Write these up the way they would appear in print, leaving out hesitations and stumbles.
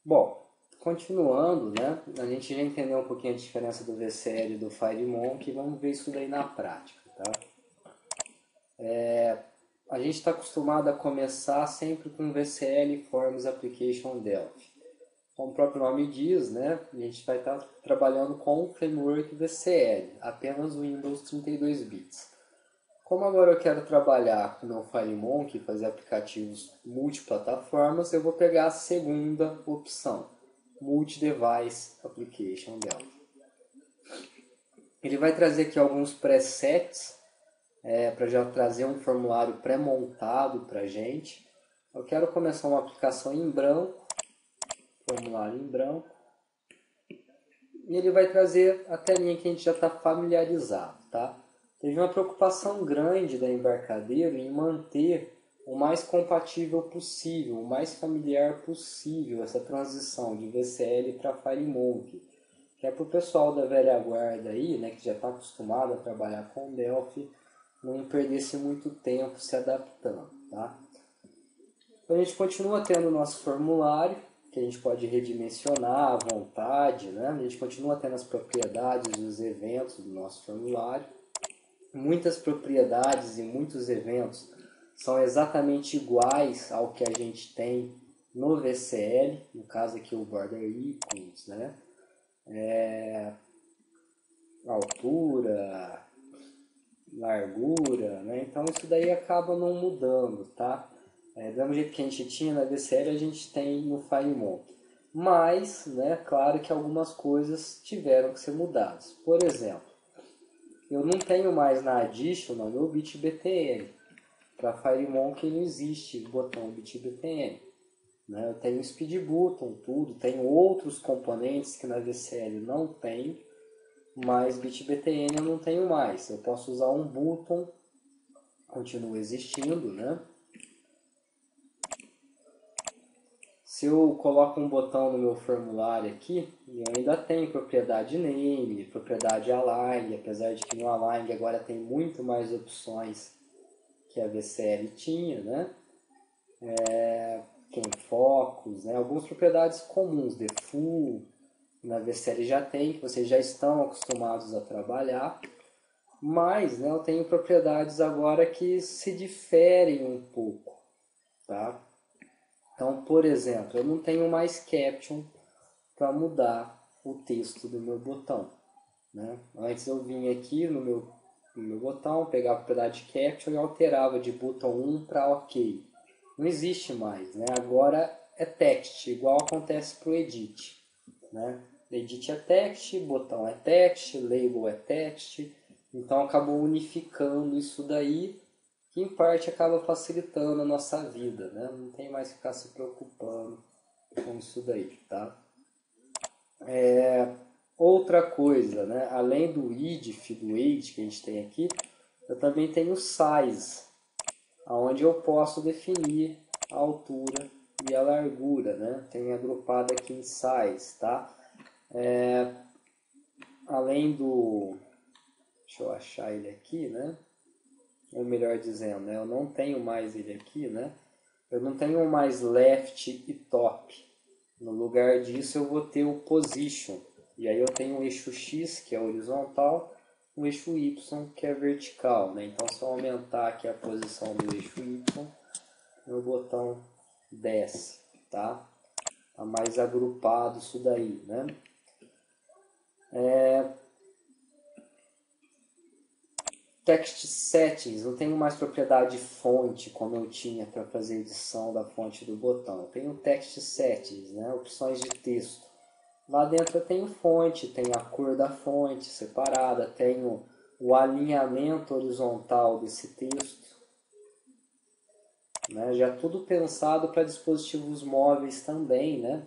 Bom, continuando, né? A gente já entendeu um pouquinho a diferença do VCL e do FireMonkey, vamos ver isso daí na prática, tá? A gente está acostumado a começar sempre com VCL Forms Application Delphi. Como o próprio nome diz, né? A gente vai estar trabalhando com o framework VCL, apenas Windows 32 bits. Como agora eu quero trabalhar com o meu FireMonkey, fazer aplicativos multiplataformas, eu vou pegar a segunda opção, Multi-Device Application Delphi. Ele vai trazer aqui alguns presets, para já trazer um formulário pré-montado para a gente. Eu quero começar uma aplicação em branco, formulário em branco, e ele vai trazer a telinha que a gente já está familiarizado, tá? Teve uma preocupação grande da Embarcadero em manter o mais compatível possível, o mais familiar possível essa transição de VCL para FireMonkey, que é para o pessoal da velha guarda aí, né, que já está acostumado a trabalhar com Delphi, não perdesse muito tempo se adaptando, tá? Então a gente continua tendo o nosso formulário, que a gente pode redimensionar à vontade, né? A gente continua tendo as propriedades e os eventos do nosso formulário. Muitas propriedades e muitos eventos são exatamente iguais ao que a gente tem no VCL, no caso aqui o border equals, né? Altura, largura, né? Então isso daí acaba não mudando, tá? Do mesmo jeito que a gente tinha na VCL, a gente tem no FireMonkey. Mas, né, claro que algumas coisas tiveram que ser mudadas. Por exemplo, eu não tenho mais na Additional meu BitBTN. Para FireMonkey não existe o botão BitBTN. Né? Eu tenho Speed Button, tudo. Tenho outros componentes que na VCL não tem, mas BitBTN eu não tenho mais. Eu posso usar um button, continua existindo, né? Se eu coloco um botão no meu formulário aqui, eu ainda tenho propriedade name, propriedade align, apesar de que no align agora tem muito mais opções que a VCL tinha, né? Tem focus, né? Algumas propriedades comuns, default, na VCL já tem, que vocês já estão acostumados a trabalhar, mas, né, eu tenho propriedades agora que se diferem um pouco, tá? Então, por exemplo, eu não tenho mais caption para mudar o texto do meu botão, né? Antes eu vinha aqui no meu botão, pegava a propriedade caption e alterava de botão 1 para OK. Não existe mais, né? Agora é text, igual acontece para o edit, né? Edit é text, botão é text, label é text, então acabou unificando isso daí, que em parte acaba facilitando a nossa vida, né? Não tem mais que ficar se preocupando com isso daí, tá? Outra coisa, né? Além do idif, do age que a gente tem aqui, eu também tenho o size, onde eu posso definir a altura e a largura, né? Tenho agrupado aqui em size, tá? Além do... Deixa eu achar ele aqui, né? Ou melhor dizendo, né? Eu não tenho mais ele aqui, né? Eu não tenho mais left e top. No lugar disso eu vou ter o position. E aí eu tenho o eixo X, que é horizontal, o eixo Y, que é vertical, né? Então se eu aumentar aqui a posição do eixo Y, meu botão desce, tá? Tá mais agrupado isso daí, né? Text Settings, não tenho mais propriedade fonte como eu tinha para fazer edição da fonte do botão. Eu tenho Text Settings, né? Opções de texto. Lá dentro eu tenho fonte, tenho a cor da fonte separada, tenho o alinhamento horizontal desse texto. Né? Já tudo pensado para dispositivos móveis também, né?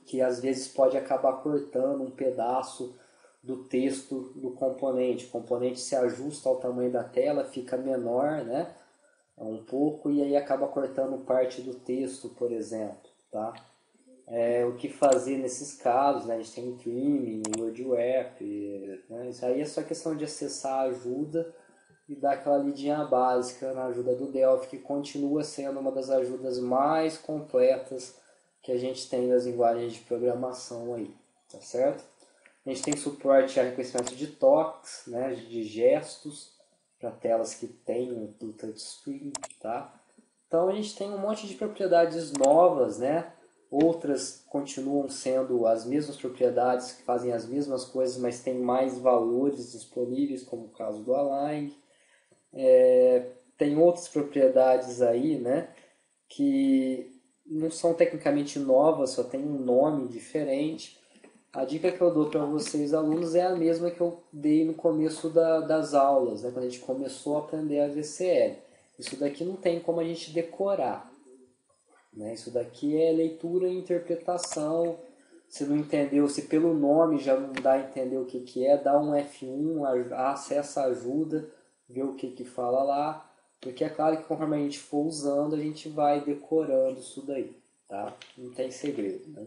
Que às vezes pode acabar cortando um pedaço do texto do componente. O componente se ajusta ao tamanho da tela, fica menor, né? Um pouco, e aí acaba cortando parte do texto, por exemplo, tá? o que fazer nesses casos, né? A gente tem o Trimming, o WordWrap, né? Isso aí é só questão de acessar a ajuda e dar aquela lidinha básica na ajuda do Delphi, que continua sendo uma das ajudas mais completas que a gente tem nas linguagens de programação aí, tá certo? A gente tem suporte a reconhecimento de toques, né, de gestos, para telas que tem o touchscreen, tá? Então a gente tem um monte de propriedades novas, né? Outras continuam sendo as mesmas propriedades, que fazem as mesmas coisas, mas tem mais valores disponíveis, como o caso do Align. Tem outras propriedades aí, né? Que não são tecnicamente novas, só tem um nome diferente. A dica que eu dou para vocês, alunos, é a mesma que eu dei no começo das aulas, né? Quando a gente começou a aprender a VCL. Isso daqui não tem como a gente decorar, né? Isso daqui é leitura e interpretação. Se não entendeu, se pelo nome já não dá a entender o que é, dá um F1, acessa a ajuda, vê o que fala lá. Porque é claro que conforme a gente for usando, a gente vai decorando isso daí, tá? Não tem segredo, né?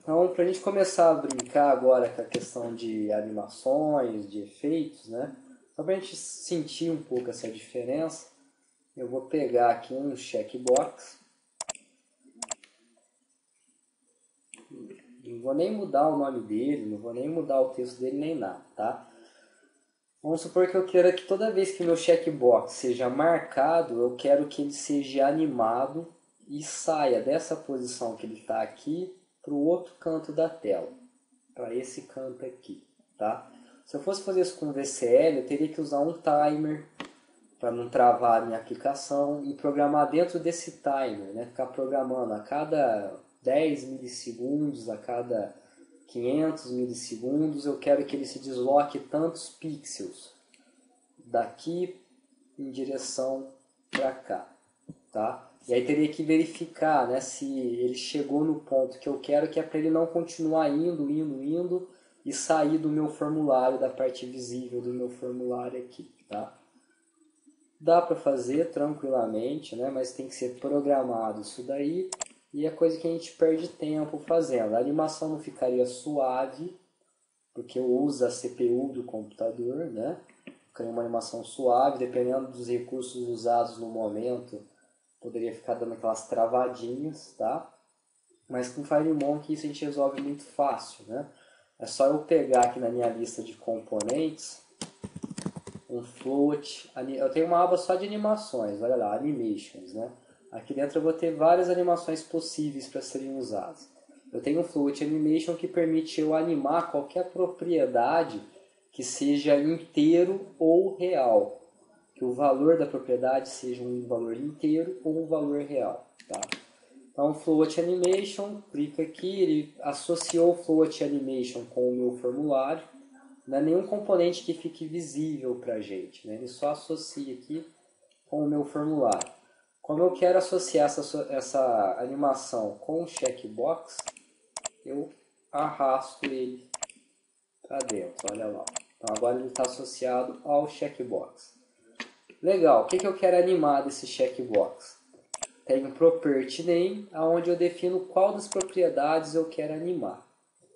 Então, para a gente começar a brincar agora com a questão de animações, de efeitos, né? Só para a gente sentir um pouco essa diferença, eu vou pegar aqui um checkbox. Não vou nem mudar o nome dele, não vou nem mudar o texto dele, nem nada, tá? Vamos supor que eu queira que toda vez que meu checkbox seja marcado, eu quero que ele seja animado e saia dessa posição que ele está aqui para o outro canto da tela, para esse canto aqui, tá? Se eu fosse fazer isso com VCL, eu teria que usar um timer para não travar a minha aplicação e programar dentro desse timer, né? Ficar programando a cada 10 milissegundos, a cada 500 milissegundos, eu quero que ele se desloque tantos pixels daqui em direção para cá, tá? E aí teria que verificar, né, se ele chegou no ponto que eu quero, que é para ele não continuar indo e sair do meu formulário, da parte visível do meu formulário aqui, tá? Dá para fazer tranquilamente, né, mas tem que ser programado isso daí, e é coisa que a gente perde tempo fazendo. A animação não ficaria suave, porque eu uso a CPU do computador, né? Cria uma animação suave, dependendo dos recursos usados no momento, poderia ficar dando aquelas travadinhas, tá? Mas com FireMonkey isso a gente resolve muito fácil, né? É só eu pegar aqui na minha lista de componentes um float. Eu tenho uma aba só de animações, olha lá, animations, né? Aqui dentro eu vou ter várias animações possíveis para serem usadas. Eu tenho um float animation que permite eu animar qualquer propriedade que seja inteiro ou real. Que o valor da propriedade seja um valor inteiro ou um valor real, tá? Então, float animation, clica aqui, ele associou o float animation com o meu formulário. Não é nenhum componente que fique visível para a gente, né? Ele só associa aqui com o meu formulário. Como eu quero associar essa animação com o checkbox, eu arrasto ele para dentro, olha lá. Então agora ele está associado ao checkbox. Legal, o que eu quero animar desse checkbox? Tem um property name, onde eu defino qual das propriedades eu quero animar.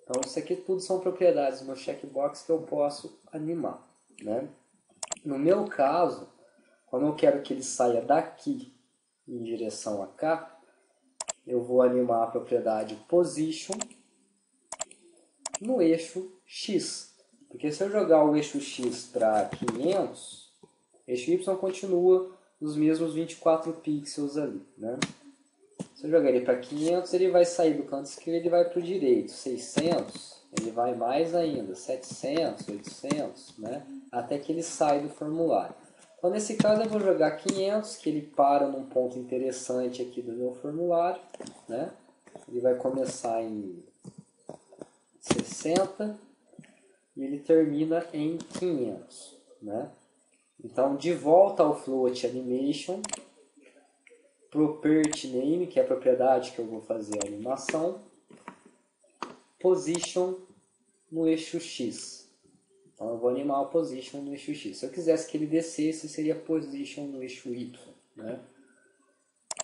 Então isso aqui tudo são propriedades do meu checkbox que eu posso animar, né? No meu caso, como eu quero que ele saia daqui em direção a cá, eu vou animar a propriedade position no eixo X. Porque se eu jogar o eixo X para 500, o eixo Y continua nos mesmos 24 pixels ali, né? Se eu jogar ele para 500, ele vai sair do canto esquerdo e vai para o direito. 600, ele vai mais ainda. 700, 800, né? Até que ele sai do formulário. Então, nesse caso, eu vou jogar 500, que ele para num ponto interessante aqui do meu formulário, né? Ele vai começar em 60 e ele termina em 500, né? Então, de volta ao float animation, property name, que é a propriedade que eu vou fazer a animação, position no eixo X. Então eu vou animar o position no eixo X. Se eu quisesse que ele descesse, seria position no eixo Y, né?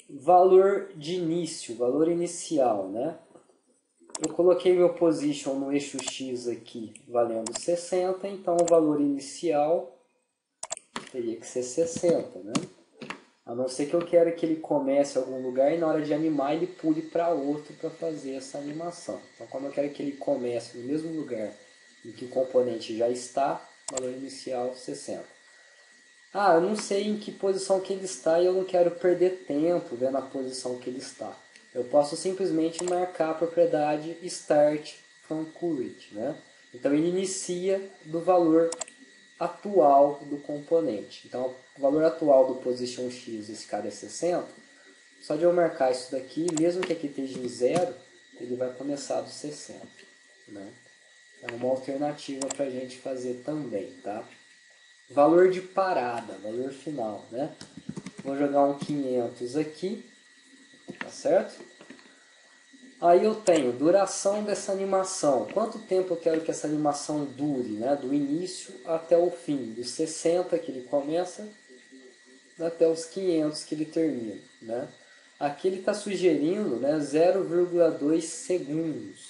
valor de início, valor inicial, né? Eu coloquei meu position no eixo X aqui valendo 60, então o valor inicial teria que ser 60, né? A não ser que eu queira que ele comece em algum lugar e na hora de animar ele pule para outro para fazer essa animação. Então, como eu quero que ele comece no mesmo lugar em que o componente já está, valor inicial 60. Ah, eu não sei em que posição que ele está e eu não quero perder tempo vendo a posição que ele está. Eu posso simplesmente marcar a propriedade start from current, né? Então ele inicia do valor atual do componente. Então o valor atual do position x, esse cara é 60. Só de eu marcar isso daqui, mesmo que aqui esteja em 0, ele vai começar do 60. Né? É uma alternativa para a gente fazer também, tá? Valor de parada, valor final, né? Vou jogar um 500 aqui, tá certo? Aí eu tenho duração dessa animação. Quanto tempo eu quero que essa animação dure, né? Do início até o fim, dos 60 que ele começa até os 500 que ele termina, né? Aqui ele está sugerindo, né, 0,2 segundos.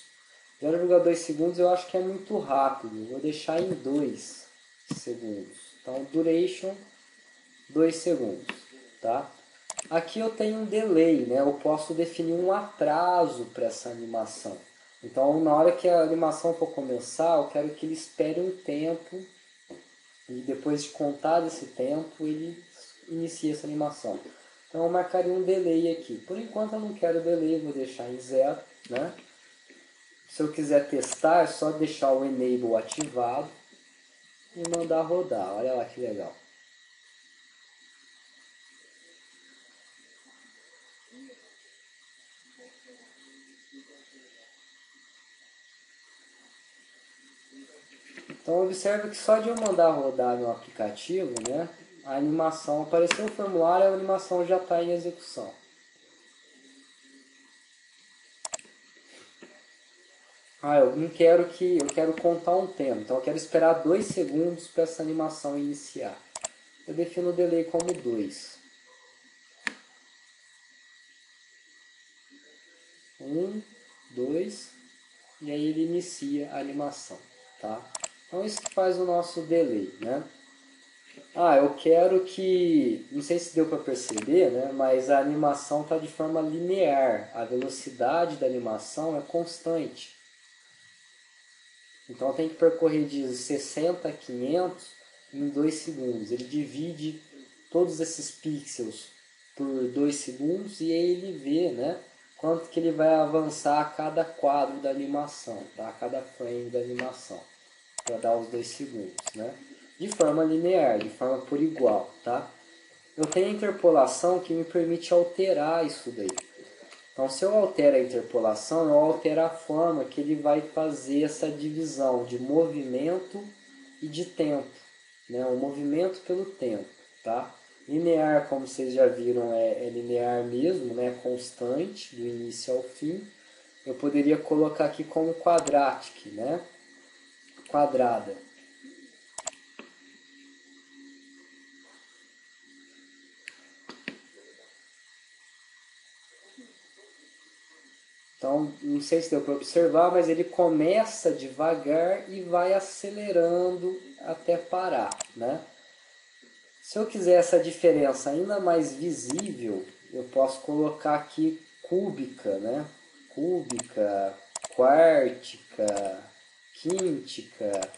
0,2 segundos eu acho que é muito rápido. Eu vou deixar em 2 segundos. Então, duration, 2 segundos. Tá? Aqui eu tenho um delay, né? Eu posso definir um atraso para essa animação. Então, na hora que a animação for começar, eu quero que ele espere um tempo e depois de contar esse tempo, ele inicie essa animação. Então, eu marcaria um delay aqui. Por enquanto, eu não quero delay, eu vou deixar em 0, né? Se eu quiser testar, é só deixar o enable ativado e mandar rodar. Olha lá que legal. Então observe que só de eu mandar rodar no aplicativo, né, a animação apareceu o formulário, a animação já está em execução. Ah, eu não quero eu quero contar um tempo, então eu quero esperar 2 segundos para essa animação iniciar. Eu defino o delay como 2. 1, 2, e aí ele inicia a animação, tá? Então isso que faz o nosso delay, né? Ah, eu quero que, não sei se deu para perceber, né, mas a animação está de forma linear, a velocidade da animação é constante. Então tem que percorrer de 60 a 500 em 2 segundos. Ele divide todos esses pixels por 2 segundos e aí ele vê, né, quanto que ele vai avançar a cada quadro da animação, tá? A cada frame da animação, para dar os 2 segundos, né? De forma linear, de forma por igual, tá? Eu tenho a interpolação que me permite alterar isso daí. Então, se eu altero a interpolação, eu altero a forma que ele vai fazer essa divisão de movimento e de tempo, né? O movimento pelo tempo, tá? Linear, como vocês já viram, é linear mesmo, né? Constante, do início ao fim. Eu poderia colocar aqui como quadratic, né? Quadrada. Então, não sei se deu para observar, mas ele começa devagar e vai acelerando até parar, né? Se eu quiser essa diferença ainda mais visível, eu posso colocar aqui cúbica, né? Cúbica, quártica, quíntica,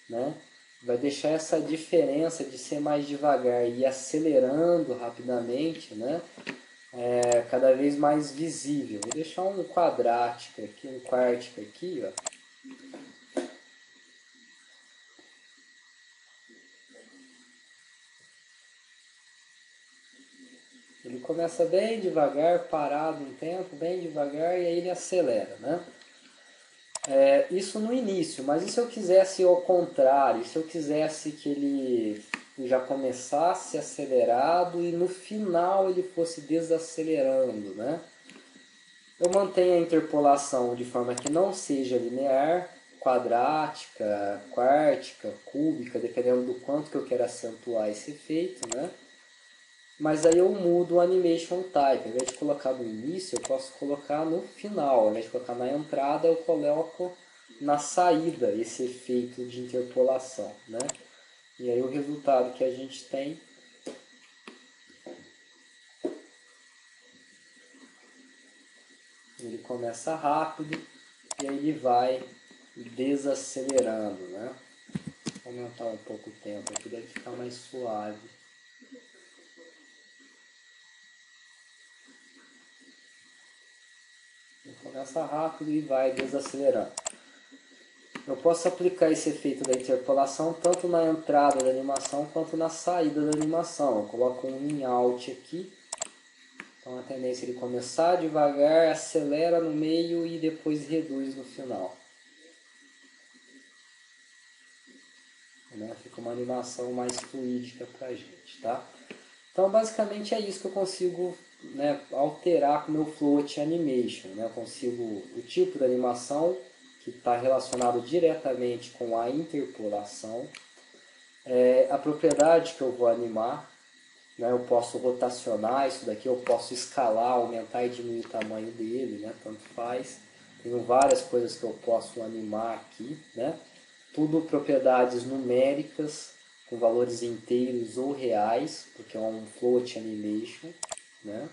né? Vai deixar essa diferença de ser mais devagar e ir acelerando rapidamente, né? Cada vez mais visível. Vou deixar um quadrática aqui, um quártica aqui, ó. Ele começa bem devagar, parado um tempo, bem devagar, e aí ele acelera, né? Isso no início, mas e se eu quisesse ao contrário? Se eu quisesse que ele já começasse acelerado e no final ele fosse desacelerando, né? Eu mantenho a interpolação de forma que não seja linear, quadrática, quártica, cúbica, dependendo do quanto que eu quero acentuar esse efeito, né? Mas aí eu mudo o animation type. Ao invés de colocar no início, eu posso colocar no final. Ao invés de colocar na entrada, eu coloco na saída esse efeito de interpolação, né? E aí o resultado que a gente tem ele começa rápido e aí ele vai desacelerando, né? Vou aumentar um pouco o tempo aqui, deve ficar mais suave. Ele começa rápido e vai desacelerando. Eu posso aplicar esse efeito da interpolação tanto na entrada da animação quanto na saída da animação. Eu coloco um in out aqui. Então a tendência é ele começar devagar, acelera no meio e depois reduz no final. Né? Fica uma animação mais fluídica pra gente, tá? Então basicamente é isso que eu consigo, né, alterar com o meu float animation. Né? Eu consigo o tipo de animação que está relacionado diretamente com a interpolação, a propriedade que eu vou animar, né? Eu posso rotacionar isso daqui, eu posso escalar, aumentar e diminuir o tamanho dele, né? Tanto faz. Tenho várias coisas que eu posso animar aqui, né? Tudo propriedades numéricas, com valores inteiros ou reais, porque é um float animation, né?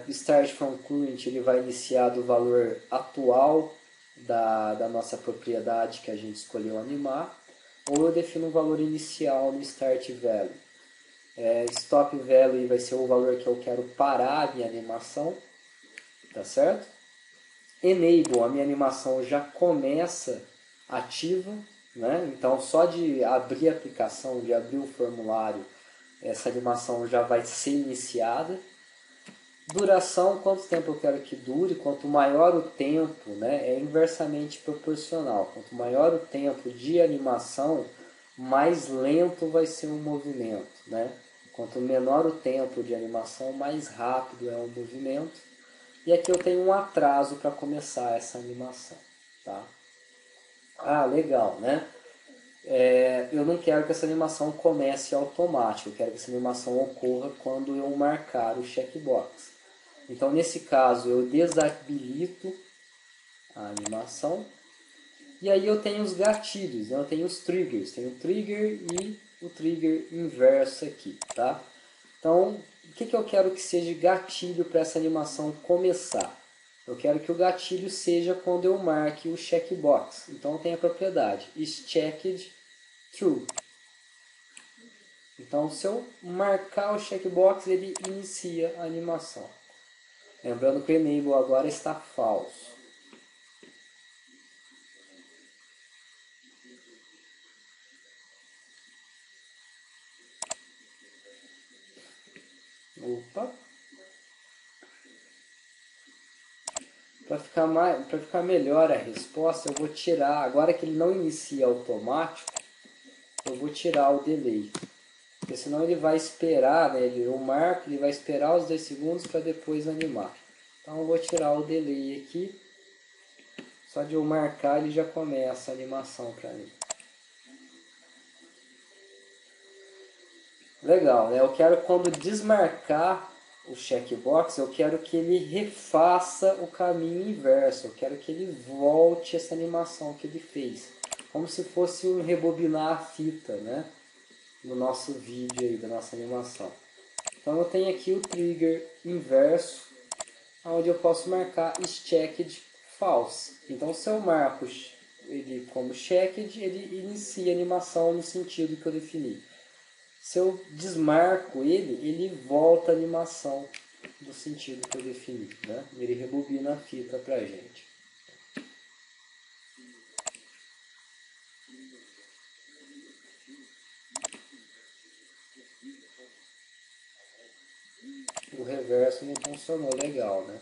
Start from current, ele vai iniciar do valor atual da nossa propriedade que a gente escolheu animar, ou eu defino um valor inicial no start value. Stop value vai ser o valor que eu quero parar a minha animação, tá certo? Enable, a minha animação já começa ativa, né? Então só de abrir a aplicação, de abrir o formulário, essa animação já vai ser iniciada. Duração, quanto tempo eu quero que dure, quanto maior o tempo, né, é inversamente proporcional. Quanto maior o tempo de animação, mais lento vai ser o movimento, né? Quanto menor o tempo de animação, mais rápido é o movimento. E aqui eu tenho um atraso para começar essa animação, tá? Ah, legal, né? Eu não quero que essa animação comece automático, eu quero que essa animação ocorra quando eu marcar o checkbox. Então, nesse caso, eu desabilito a animação. E aí eu tenho os gatilhos, né? Eu tenho os triggers. Tem o trigger e o trigger inverso aqui, tá? Então, o que eu quero que seja gatilho para essa animação começar? Eu quero que o gatilho seja quando eu marque o checkbox. Então, tem a propriedade is checked true. Então, se eu marcar o checkbox, ele inicia a animação. Lembrando que o enable agora está falso. Opa. Para ficar melhor a resposta, eu vou tirar, agora que ele não inicia automático, eu vou tirar o delay. Porque senão ele vai esperar, né? Eu marco, ele vai esperar os 2 segundos para depois animar. Então eu vou tirar o delay aqui. Só de eu marcar ele já começa a animação para mim. Legal, né? Eu quero quando desmarcar o checkbox, eu quero que ele refaça o caminho inverso. Eu quero que ele volte essa animação que ele fez. Como se fosse um rebobinar a fita, né? No nosso vídeo aí, da nossa animação. Então eu tenho aqui o trigger inverso, onde eu posso marcar is checked false. Então se eu marco ele como checked, ele inicia a animação no sentido que eu defini. Se eu desmarco ele volta a animação do sentido que eu defini, né? Ele rebobina a fita pra gente. O reverso não funcionou legal, né?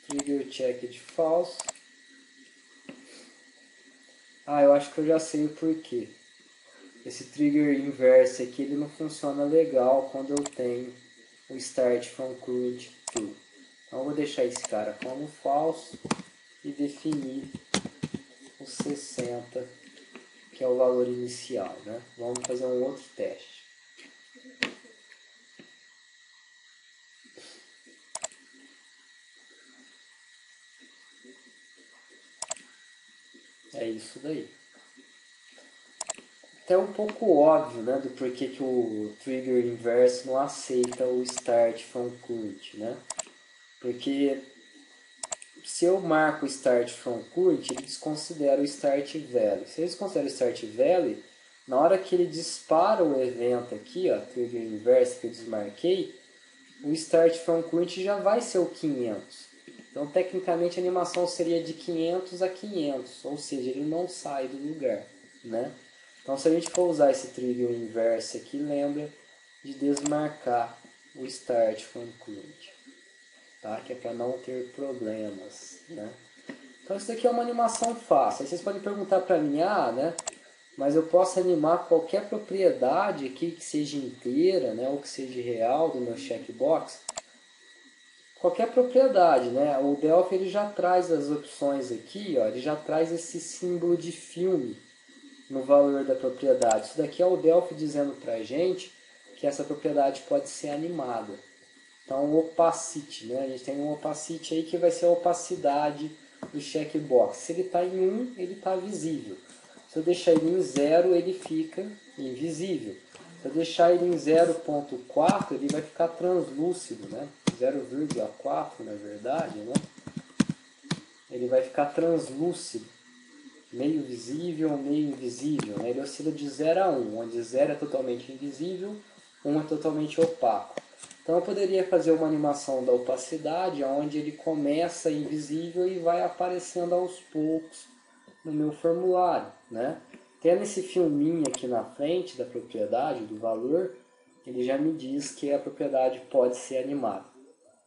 Trigger checked false. Ah, eu acho que eu já sei o porquê. Esse trigger inverso aqui ele não funciona legal quando eu tenho o start from current true. Então eu vou deixar esse cara como falso e definir os 60, que é o valor inicial, né? Vamos fazer um outro teste. É isso daí. Até um pouco óbvio, né, do porquê que o trigger inverse não aceita o start from current, né? Porque se eu marco o start from current, ele desconsidera o start value. Se ele desconsidera o start value, na hora que ele dispara o evento aqui, ó, trigger inverse que eu desmarquei, o start from current já vai ser o 500. Então, tecnicamente, a animação seria de 500 a 500, ou seja, ele não sai do lugar, né? Então, se a gente for usar esse trigger inverse aqui, lembra de desmarcar o start from current, tá? Que é para não ter problemas, né? Então, isso daqui é uma animação fácil. Aí vocês podem perguntar para mim, né? Mas eu posso animar qualquer propriedade aqui que seja inteira, né? Ou que seja real do meu checkbox. Qualquer propriedade, né? O Delphi ele já traz as opções aqui, ó, ele já traz esse símbolo de filme no valor da propriedade. Isso daqui é o Delphi dizendo para a gente que essa propriedade pode ser animada. Então, opacity, né? A gente tem um opacity aí que vai ser a opacidade do checkbox. Se ele está em 1, ele está visível. Se eu deixar ele em 0, ele fica invisível. Se eu deixar ele em 0.4, ele vai ficar translúcido, né? 0,4 na verdade, né? Ele vai ficar translúcido, meio visível, meio invisível, né? Ele oscila de 0 a 1, onde 0 é totalmente invisível, 1 é totalmente opaco. Então eu poderia fazer uma animação da opacidade, onde ele começa invisível e vai aparecendo aos poucos no meu formulário, né? Tendo esse filminho aqui na frente da propriedade, do valor, ele já me diz que a propriedade pode ser animada.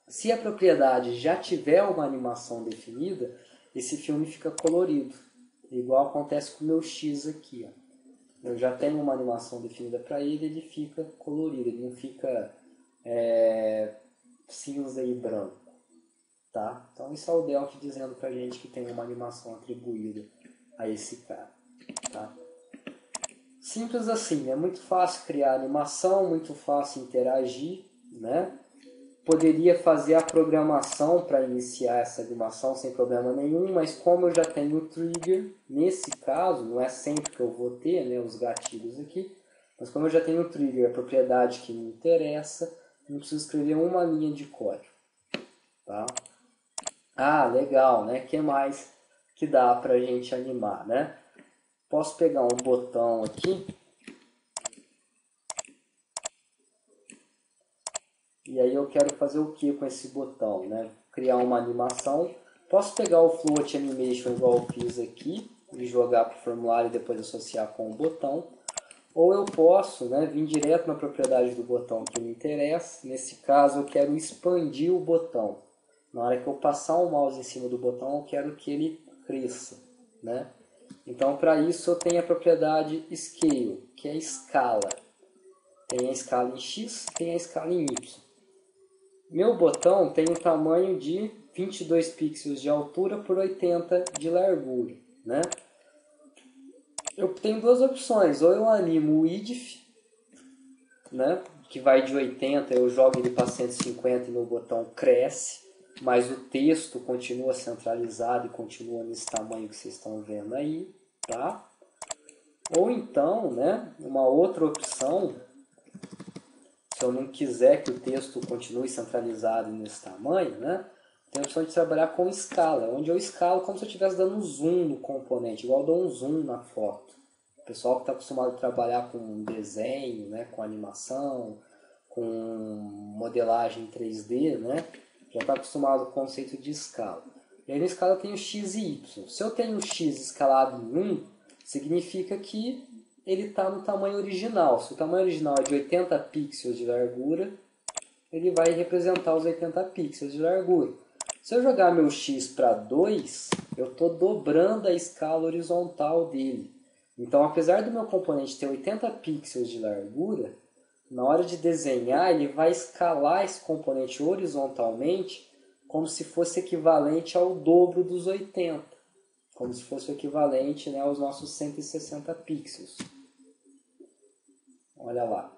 Se a propriedade já tiver uma animação definida, esse filme fica colorido. Igual acontece com o meu X aqui. Ó. Eu já tenho uma animação definida para ele, ele fica colorido, ele não fica cinza e branco. Tá? Então isso é o Delphi dizendo para a gente que tem uma animação atribuída a esse cara. Tá? Simples assim, é muito fácil criar animação, muito fácil interagir, né? Poderia fazer a programação para iniciar essa animação sem problema nenhum, mas como eu já tenho o trigger, nesse caso, não é sempre que eu vou ter, né, os gatilhos aqui, mas como eu já tenho o trigger, a propriedade que me interessa, não preciso escrever uma linha de código. Tá? Legal, né? O que mais que dá para a gente animar, né? Posso pegar um botão aqui. E aí eu quero fazer o que com esse botão, né? Criar uma animação. Posso pegar o Float Animation igual eu fiz aqui e jogar para o formulário e depois associar com o botão. Ou eu posso, né, vir direto na propriedade do botão que me interessa. Nesse caso eu quero expandir o botão. Na hora que eu passar o mouse em cima do botão, eu quero que ele cresça, né? Então, para isso, eu tenho a propriedade Scale, que é escala. Tem a escala em X, tem a escala em Y. Meu botão tem um tamanho de 22 pixels de altura por 80 de largura, né? Eu tenho duas opções. Ou eu animo o IDF, né? Que vai de 80, eu jogo ele para 150 e meu botão cresce. Mas o texto continua centralizado e continua nesse tamanho que vocês estão vendo aí, tá? Ou então, né, uma outra opção, se eu não quiser que o texto continue centralizado nesse tamanho, né, tem a opção de trabalhar com escala, onde eu escalo como se eu estivesse dando um zoom no componente, igual eu dou um zoom na foto. O pessoal que está acostumado a trabalhar com desenho, né, com animação, com modelagem 3D, né, já está acostumado com o conceito de escala. E aí na escala eu tenho x e y. Se eu tenho x escalado em 1, significa que ele está no tamanho original. Se o tamanho original é de 80 pixels de largura, ele vai representar os 80 pixels de largura. Se eu jogar meu x para 2, eu estou dobrando a escala horizontal dele. Então, apesar do meu componente ter 80 pixels de largura, na hora de desenhar, ele vai escalar esse componente horizontalmente como se fosse equivalente ao dobro dos 80. como se fosse o equivalente, né, aos nossos 160 pixels. Olha lá.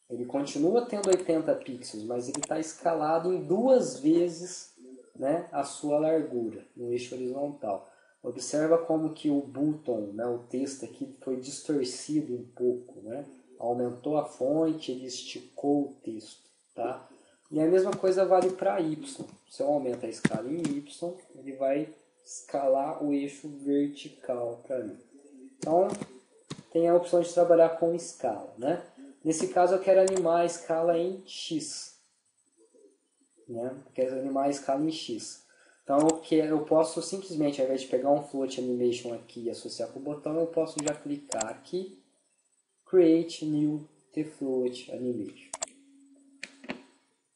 Ele continua tendo 80 pixels, mas ele está escalado em 2 vezes, né, a sua largura no eixo horizontal. Observa como que o button, né, o texto aqui foi distorcido um pouco, né? Aumentou a fonte, ele esticou o texto, tá? E a mesma coisa vale para Y. Se eu aumento a escala em Y, ele vai escalar o eixo vertical para mim. Então, tem a opção de trabalhar com escala, né? Nesse caso, eu quero animar a escala em X, né? Quero animar a escala em X. Então, eu posso simplesmente, ao invés de pegar um float animation aqui e associar com o botão, eu posso já clicar aqui, Create New Float Animation.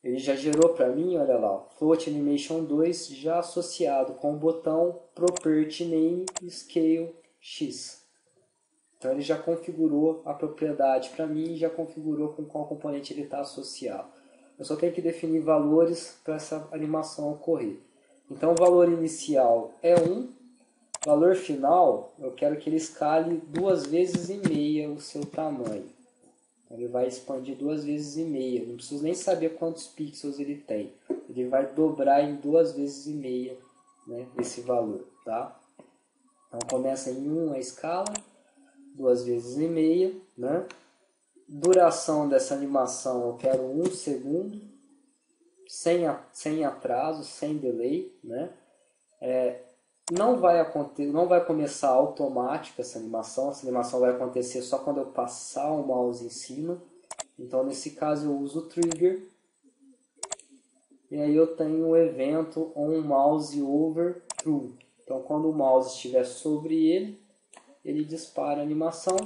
Ele já gerou para mim, olha lá, Float Animation 2 já associado com o botão Property Name Scale X. Então ele já configurou a propriedade para mim e já configurou com qual componente ele está associado. Eu só tenho que definir valores para essa animação ocorrer. Então o valor inicial é 1, valor final eu quero que ele escale 2 vezes e meia o seu tamanho. Então, ele vai expandir 2 vezes e meia, não preciso nem saber quantos pixels ele tem. Ele vai dobrar em 2 vezes e meia, né, esse valor. Tá? Então começa em 1 a escala, 2 vezes e meia, né? Duração dessa animação eu quero 1 segundo, sem atraso, sem delay, né? Não vai começar automático essa animação vai acontecer só quando eu passar o mouse em cima. Então nesse caso eu uso o trigger, e aí eu tenho o evento on mouse over true. Então quando o mouse estiver sobre ele dispara a animação.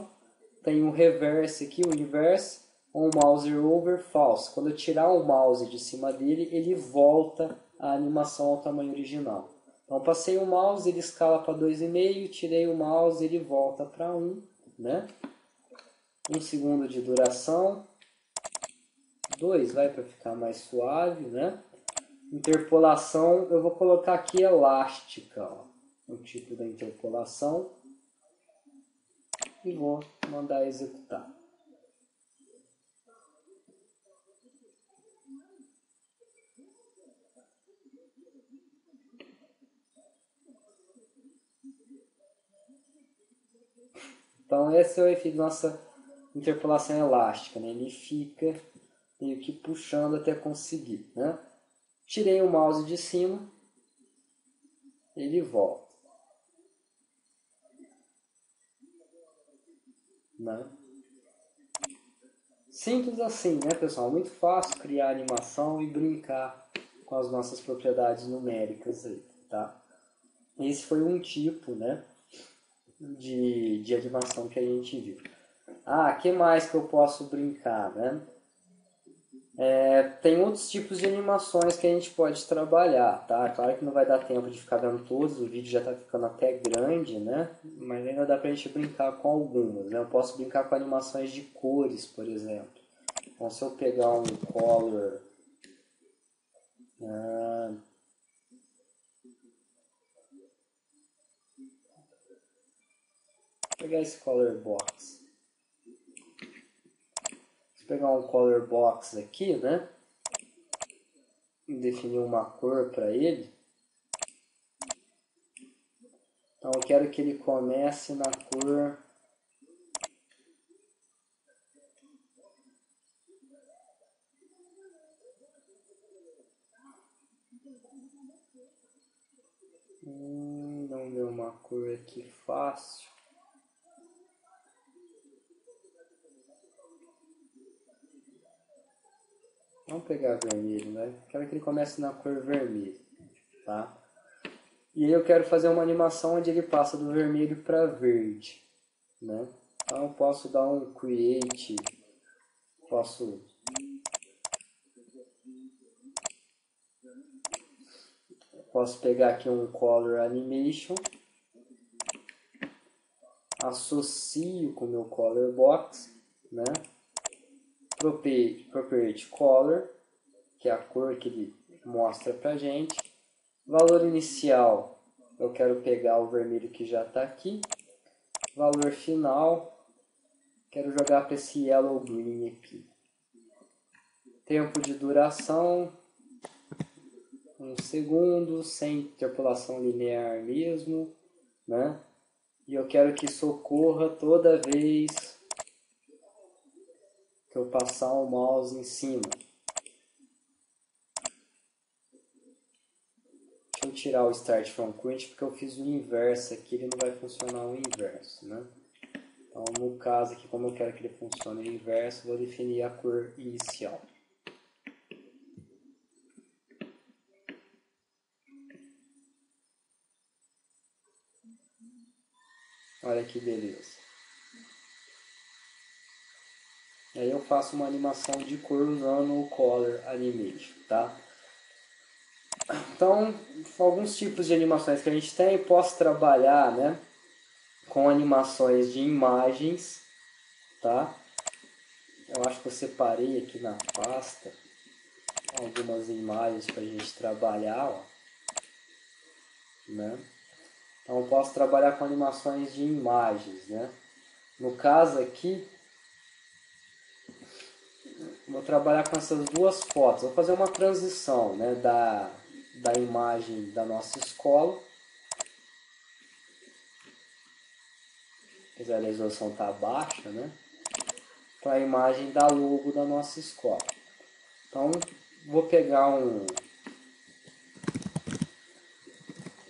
Tem um reverse aqui, o inverse, on mouse over false. Quando eu tirar o mouse de cima dele, ele volta a animação ao tamanho original. Então passei o mouse, ele escala para 2,5, tirei o mouse, ele volta para 1, né? 1 segundo de duração, 2 vai para ficar mais suave, né? Interpolação, eu vou colocar aqui elástica, ó, o tipo da interpolação. E vou mandar executar. Então esse é o efeito da nossa interpolação elástica, né? Ele fica meio que puxando até conseguir, né? Tirei o mouse de cima, ele volta, né? Simples assim, né, pessoal? Muito fácil criar animação e brincar com as nossas propriedades numéricas aí, tá? Esse foi um tipo, né, de animação que a gente viu. Que mais que eu posso brincar, né? Tem outros tipos de animações que a gente pode trabalhar, tá? Claro que não vai dar tempo de ficar vendo todos, o vídeo já está ficando até grande, né? Mas ainda dá pra gente brincar com algumas, né? Eu posso brincar com animações de cores, por exemplo. Então se eu pegar um color... Vou pegar esse color box. Se pegar um color box aqui, né? E definir uma cor para ele. Então eu quero que ele comece na cor... Não deu uma cor aqui fácil. Vamos pegar vermelho, né? Quero que ele comece na cor vermelho, tá? E aí eu quero fazer uma animação onde ele passa do vermelho para verde, né? Então eu posso dar um create, posso pegar aqui um color animation, associo com o meu color box, né? Property color, que é a cor que ele mostra pra gente. Valor inicial eu quero pegar o vermelho que já está aqui. Valor final, quero jogar para esse yellow green aqui. Tempo de duração, 1 segundo, sem interpolação linear mesmo, né? E eu quero que isso ocorra toda vez que eu passar o mouse em cima. Deixa eu tirar o Start from Current porque eu fiz o inverso aqui, ele não vai funcionar o inverso, né? Então, no caso aqui, como eu quero que ele funcione o inverso, vou definir a cor inicial. Olha que beleza. Aí eu faço uma animação de cor usando o Color Animation, tá? Então, alguns tipos de animações que a gente tem, posso trabalhar, né, com animações de imagens, tá? Eu acho que eu separei aqui na pasta algumas imagens para a gente trabalhar, ó, né? Então, eu posso trabalhar com animações de imagens, né? No caso aqui, vou trabalhar com essas duas fotos. Vou fazer uma transição, né, da imagem da nossa escola. Apesar da resolução estar baixa, né? Para a imagem da logo da nossa escola. Então, vou pegar um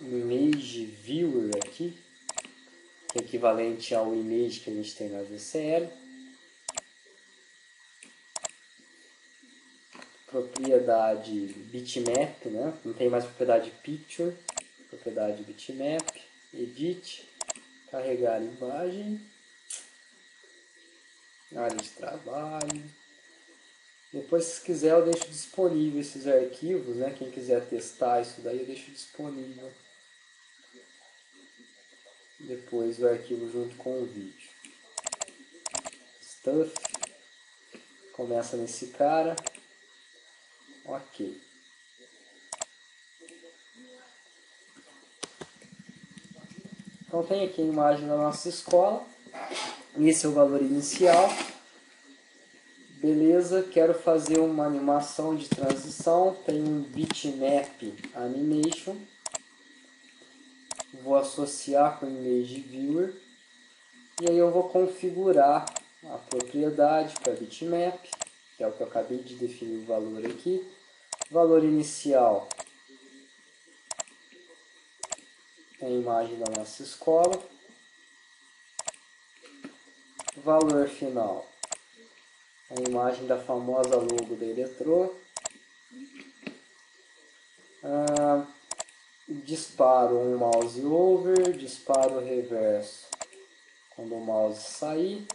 Image Viewer aqui, que é equivalente ao image que a gente tem na VCL. Propriedade bitmap, né? Não tem mais propriedade picture, propriedade bitmap, edit, carregar imagem, área de trabalho. Depois, se quiser, eu deixo disponível esses arquivos, né? Quem quiser testar isso daí, eu deixo disponível depois o arquivo junto com o vídeo. Stuff, começa nesse cara, ok. Então tem aqui a imagem da nossa escola, esse é o valor inicial. Beleza, quero fazer uma animação de transição, tem um bitmap animation, vou associar com o Image Viewer, e aí eu vou configurar a propriedade para bitmap, que é o que eu acabei de definir o valor aqui. Valor inicial é a imagem da nossa escola. Valor final é a imagem da famosa logo da Eletroa. Disparo um mouse over, disparo reverso quando o mouse sair.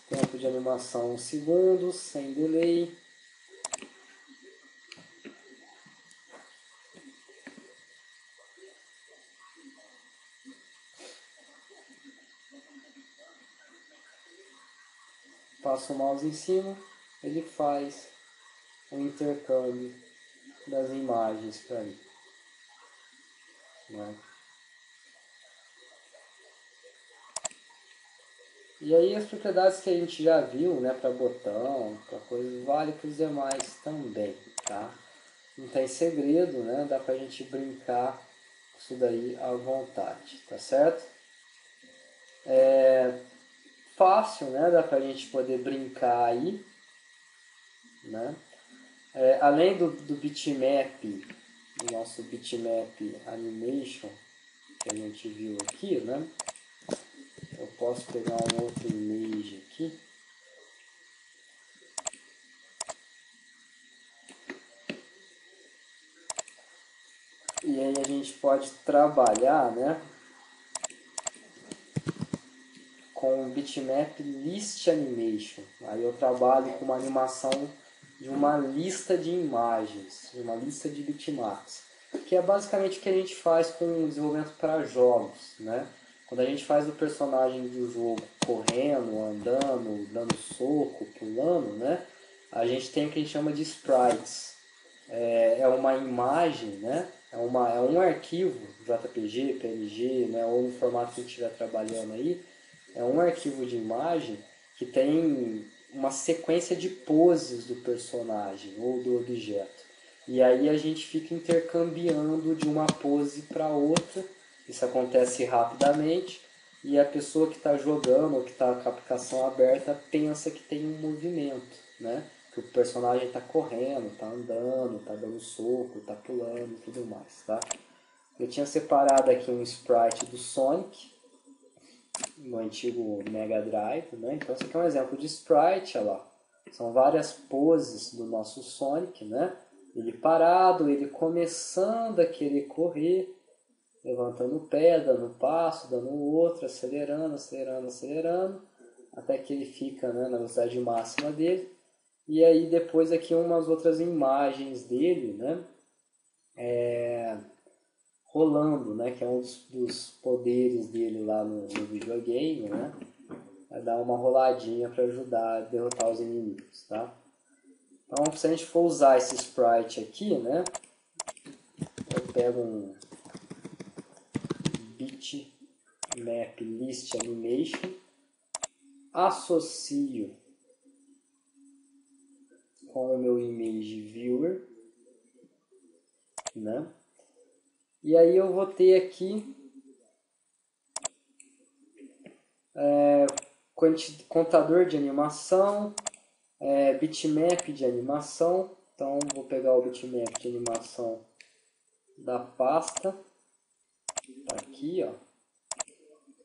Tempo de animação 1 segundo, sem delay. Passo o mouse em cima, ele faz o intercâmbio das imagens para mim, né? E aí as propriedades que a gente já viu, né, para botão, para coisas, vale para os demais também, tá? Não tem segredo, né? Dá para a gente brincar com isso daí à vontade, tá certo? É fácil, né? Dá para a gente poder brincar aí, né? Além do bitmap, do nosso bitmap animation que a gente viu aqui, né? Eu posso pegar um outro image aqui. E aí a gente pode trabalhar, né, com o bitmap list animation. Aí eu trabalho com uma animação de uma lista de imagens, de uma lista de bitmaps, que é basicamente o que a gente faz com o desenvolvimento para jogos, né? Quando a gente faz o personagem do jogo correndo, andando, dando soco, pulando, né? A gente tem o que a gente chama de sprites. É uma imagem, né, é um arquivo JPG, PNG, né, ou no formato que a gente estiver trabalhando aí, é um arquivo de imagem que tem uma sequência de poses do personagem ou do objeto. E aí a gente fica intercambiando de uma pose para outra. Isso acontece rapidamente e a pessoa que está jogando ou que está com a aplicação aberta pensa que tem um movimento, né? Que o personagem está correndo, está andando, está dando soco, está pulando e tudo mais, tá? Eu tinha separado aqui um sprite do Sonic, no antigo Mega Drive, né? Então esse aqui é um exemplo de sprite, olha lá. São várias poses do nosso Sonic, né? Ele parado, ele começando a querer correr, levantando o pé, dando um passo, dando outro, acelerando, acelerando, acelerando, até que ele fica, né, na velocidade máxima dele. E aí depois aqui umas outras imagens dele, né, rolando, né, que é um dos poderes dele lá no videogame, né, vai dar uma roladinha para ajudar a derrotar os inimigos, tá? Então, se a gente for usar esse sprite aqui, né, eu pego um bitmap list animation, associo com o meu image viewer, né? E aí eu vou ter aqui contador de animação, bitmap de animação. Então vou pegar o bitmap de animação da pasta, tá aqui, ó,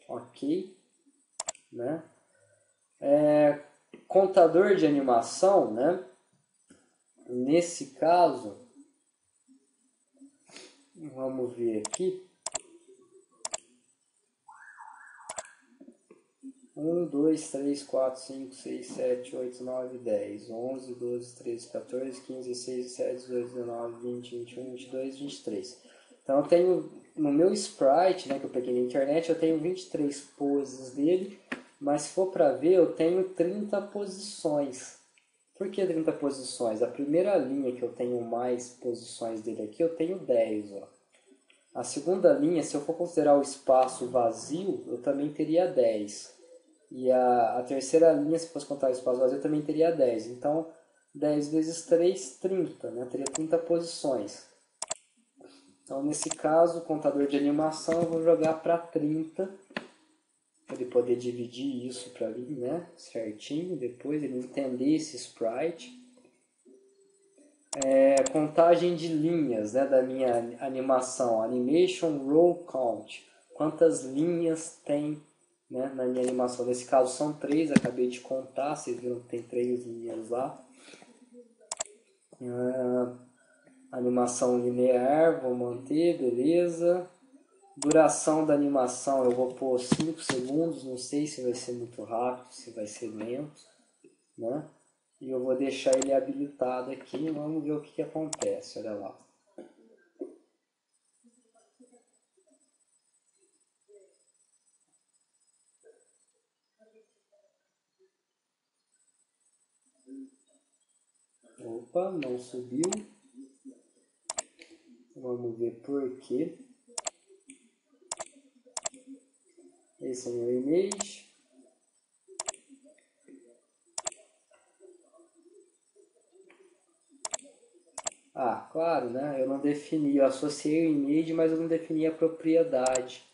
ok, né? Contador de animação, né? Nesse caso, vamos ver aqui. 1, 2, 3, 4, 5, 6, 7, 8, 9, 10, 11, 12, 13, 14, 15, 16, 17, 18, 19, 20, 21, 22, 23. Então eu tenho, no meu sprite, né, que eu peguei na internet, eu tenho 23 poses dele, mas se for para ver, eu tenho 30 posições. Por que 30 posições? A primeira linha que eu tenho mais posições dele aqui, eu tenho 10, ó. A segunda linha, se eu for considerar o espaço vazio, eu também teria 10. E a terceira linha, se fosse contar o espaço vazio, eu também teria 10. Então, 10 vezes 3, 30. Né? Teria 30 posições. Então, nesse caso, o contador de animação eu vou jogar para 30. Para ele poder dividir isso para mim, né? Certinho. Depois ele entender esse sprite. Contagem de linhas, né, da minha animação. Animation Row Count. Quantas linhas tem, né, na minha animação? Nesse caso são 3, acabei de contar, vocês viram que tem 3 linhas lá. Animação linear, vou manter, beleza. Duração da animação eu vou pôr 5 segundos, não sei se vai ser muito rápido, se vai ser lento, né? E eu vou deixar ele habilitado aqui, vamos ver o que acontece, olha lá. Opa, não subiu. Vamos ver por quê. Esse é meu image. Ah, claro, né? Eu não defini, eu associei o image, mas eu não defini a propriedade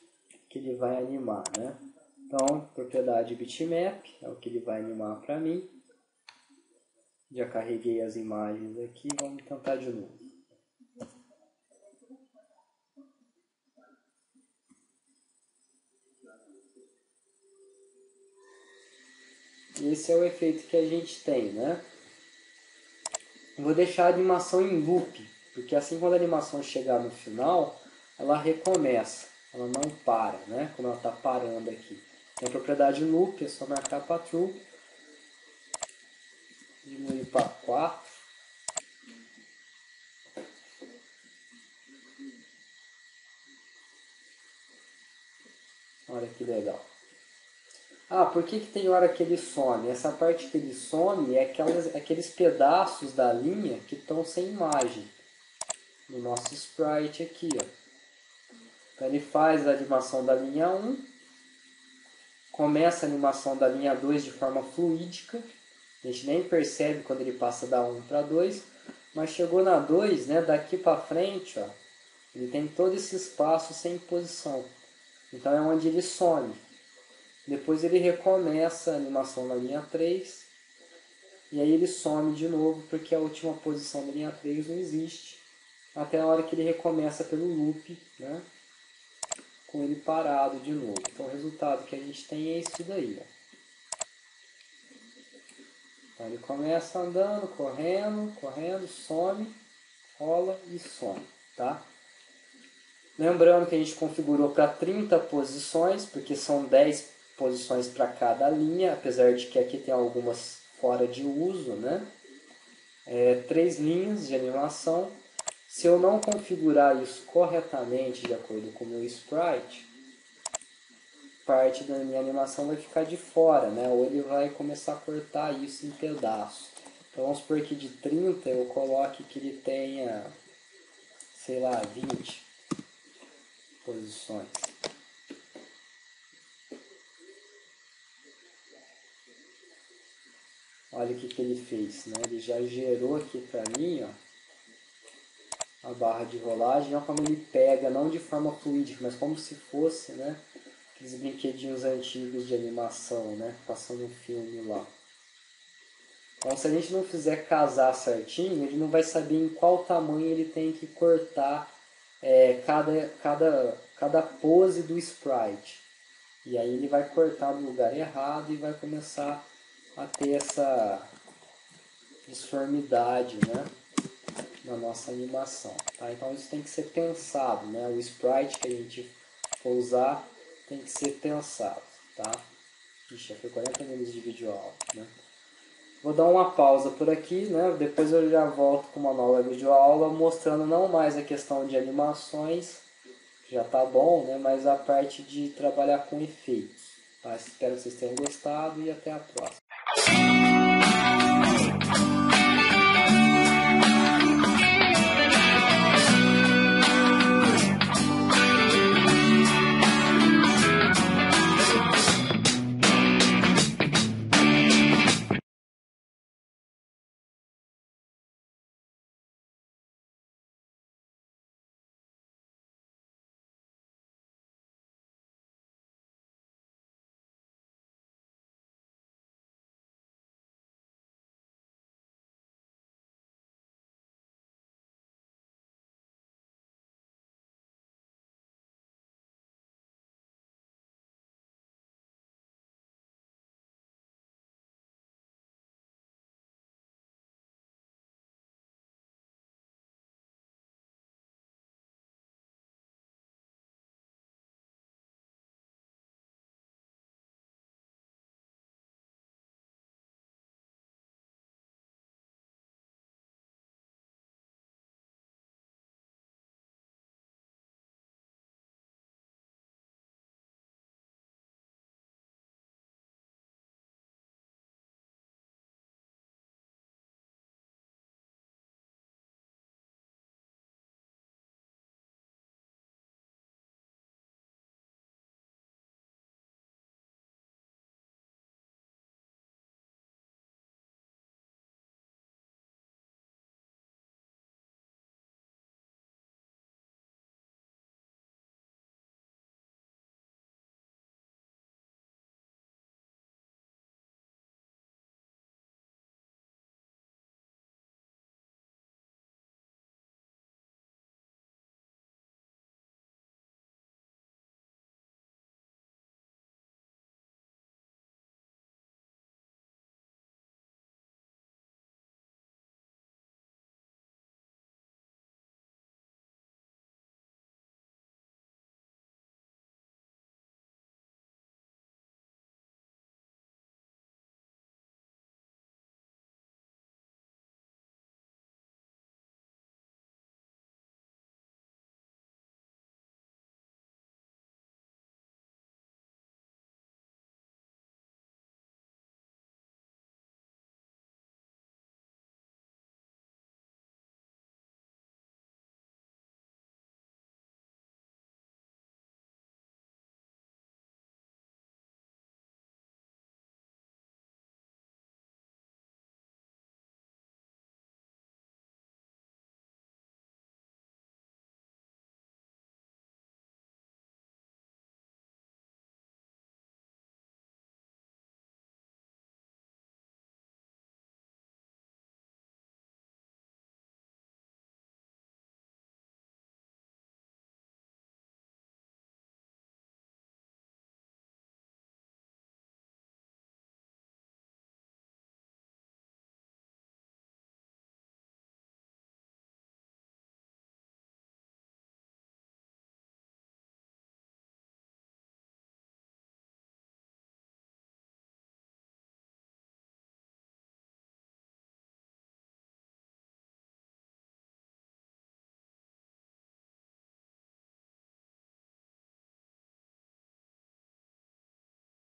que ele vai animar, né? Então, propriedade bitmap é o que ele vai animar para mim. Já carreguei as imagens aqui, vamos tentar de novo. Esse é o efeito que a gente tem, né? Vou deixar a animação em loop, porque assim quando a animação chegar no final, ela recomeça, ela não para, né? Como ela está parando aqui. Tem a propriedade loop, é só marcar para true, diminuir para 4. Olha que legal. Ah, por que tem hora que ele some? Essa parte que ele some é aqueles pedaços da linha que estão sem imagem. no nosso sprite aqui, ó. Então ele faz a animação da linha 1, começa a animação da linha 2 de forma fluídica, a gente nem percebe quando ele passa da 1 para 2, mas chegou na 2, né, daqui para frente, ó, ele tem todo esse espaço sem posição, então é onde ele some. Depois ele recomeça a animação na linha 3, e aí ele some de novo, porque a última posição da linha 3 não existe, até a hora que ele recomeça pelo loop, né, com ele parado de novo. Então o resultado que a gente tem é isso daí, ó. Então ele começa andando, correndo, some, rola e some, tá? Lembrando que a gente configurou para 30 posições, porque são 10 posições para cada linha, apesar de que aqui tem algumas fora de uso, né? 3 linhas de animação. Se eu não configurar isso corretamente de acordo com o meu sprite, parte da minha animação vai ficar de fora, né? Ou ele vai começar a cortar isso em pedaços. Então vamos supor que de 30 eu coloque que ele tenha, sei lá, 20 posições. Olha o que ele fez, né? Ele já gerou aqui para mim, ó, a barra de rolagem. Olha como ele pega, não de forma fluídica, mas como se fosse, né, aqueles brinquedinhos antigos de animação, né, passando um filme lá. Então, se a gente não fizer casar certinho, ele não vai saber em qual tamanho ele tem que cortar cada pose do sprite. E aí ele vai cortar no lugar errado e vai começar a ter essa disformidade, né, na nossa animação. Tá? Então isso tem que ser pensado, né? O sprite que a gente for usar tem que ser pensado. Tá? Ixi, já foi 40 minutos de vídeo aula, né? Vou dar uma pausa por aqui, né? Depois eu já volto com uma nova videoaula mostrando não mais a questão de animações, já tá bom, né? Mas a parte de trabalhar com efeitos. Tá? Espero que vocês tenham gostado e até a próxima.